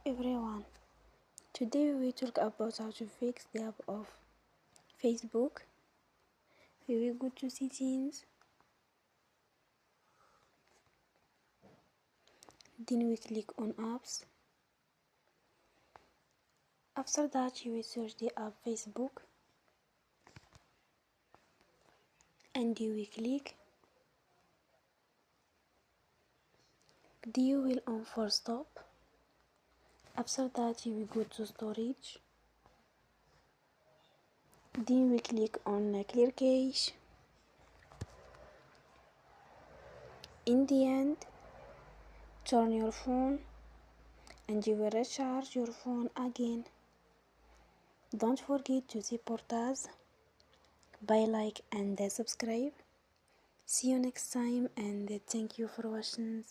everyone. Today we will talk about how to fix the app of Facebook. We will go to settings. Then we click on apps. After that you will search the app Facebook and you will click. Then you will on for stop. After that you will go to storage. Then we click on clear cache. In the end, turn your phone and you will recharge your phone again. Don't forget to support us by like and subscribe. See you next time and thank you for watching.